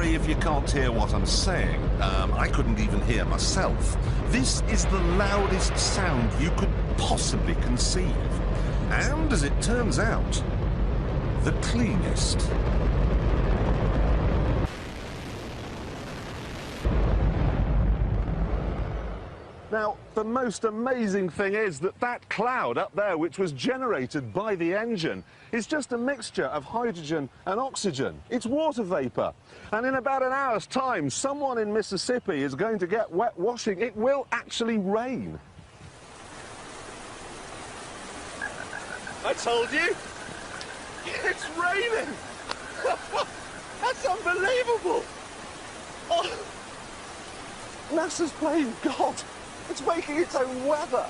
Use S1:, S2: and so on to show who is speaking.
S1: me if you can't hear what I'm saying. I couldn't even hear myself. This is the loudest sound you could possibly conceive. And, as it turns out, the cleanest. Now, the most amazing thing is that that cloud up there, which was generated by the engine, is just a mixture of hydrogen and oxygen. It's water vapour. And in about an hour's time, someone in Mississippi is going to get wet washing. It will actually rain. I told you! It's raining! That's unbelievable! Oh, NASA's playing God. It's making its own weather.